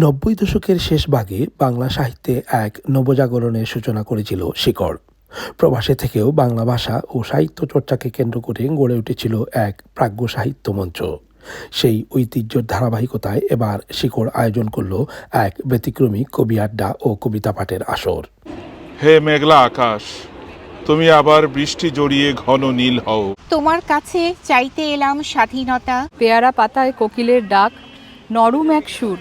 নব্বই দশকের শেষ ভাগে বাংলা সাহিত্যে এক নবজাগরণের সূচনা করেছিল শিকড়। প্রবাসে থেকেও বাংলা ভাষা ও সাহিত্য চর্চাকে কেন্দ্র করে গড়ে উঠেছিল এক প্রাজ্ঞ সাহিত্য মঞ্চ। সেই ঐতিহ্যের ধারাবাহিকতায় এবার শিকড় আয়োজন করল এক ব্যতিক্রমী কবি আড্ডা ও কবিতা পাঠের আসর। হে মেঘলা আকাশ, তুমি আবার বৃষ্টি জড়িয়ে ঘন নীল হও। তোমার কাছে চাইতে এলাম স্বাধীনতা। পেয়ারা পাতায় কোকিলের ডাক, নরম এক সুর।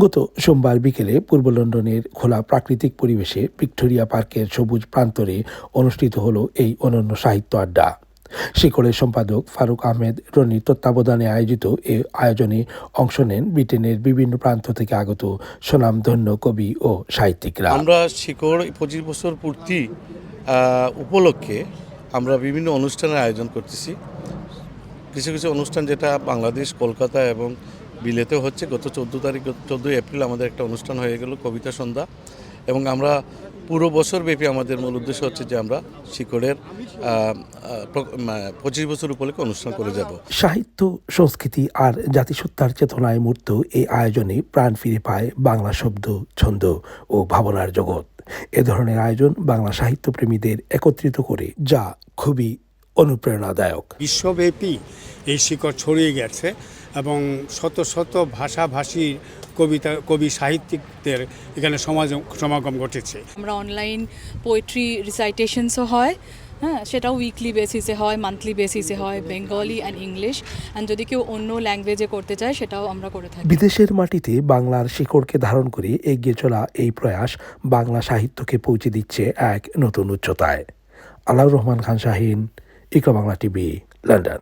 গত সোমবার বিকেলে পূর্ব লন্ডনের খোলা প্রাকৃতিক পরিবেশে ভিক্টোরিয়া পার্কের সবুজ প্রান্তরে অনুষ্ঠিত হলো এই অনন্য সাহিত্য আড্ডা। শিকড়ের সম্পাদক ফারুক আহমেদ রনির তত্ত্বাবধানে আয়োজিত এই আয়োজনে অংশ নেন ব্রিটেনের বিভিন্ন প্রান্ত থেকে আগত স্বনামধন্য কবি ও সাহিত্যিকরা। আমরা শিকড় 25 বছর পূর্তি উপলক্ষে আমরা বিভিন্ন অনুষ্ঠানের আয়োজন করতেছি। কিছু কিছু অনুষ্ঠান যেটা বাংলাদেশ, কলকাতা এবং বিলেতেও হচ্ছে। গত 14 এপ্রিল আমাদের একটা অনুষ্ঠান হয়ে গেল কবিতা সন্ধ্যা, এবং আমরা পুরো বছর ব্যাপী আমাদের মূল উদ্দেশ্য হচ্ছে যে আমরা শিকড়ের 25 বছর উপলক্ষে অনুষ্ঠান করে যাব। সাহিত্য, সংস্কৃতি আর জাতিসত্তার চেতনায় মূর্ত এই আয়োজনে প্রাণ ফিরে পায় বাংলা শব্দ, ছন্দ ও ভাবনার জগৎ। এ ধরনের আয়োজন বাংলা সাহিত্য প্রেমীদের একত্রিত করে, যা খুবই অনুপ্রেরণাদায়ক। বিশ্বব্যাপী এই শিকড় ছড়িয়ে গেছে এবং শত শত ভাষাভাষী কবি সাহিত্যিকদের এখানে সমাগম ঘটেছে। আমরা অনলাইন পোয়েট্রি রিসাইটেশনসও হয়, হ্যাঁ, সেটাও উইকলি বেসিসে হয়, মান্থলি বেসিসে হয়, বেঙ্গলি অ্যান্ড ইংলিশ। অ্যান্ড যদি কেউ অন্য ল্যাঙ্গুয়েজে করতে চায় সেটাও আমরা করে থাকি। বিদেশের মাটিতে বাংলার শিকড়কে ধারণ করে এগিয়ে চলা এই প্রয়াস বাংলা সাহিত্যকে পৌঁছে দিচ্ছে এক নতুন উচ্চতায়। আলাউর রহমান খান শাহীন, ইকরা বাংলা টিভি, লন্ডন।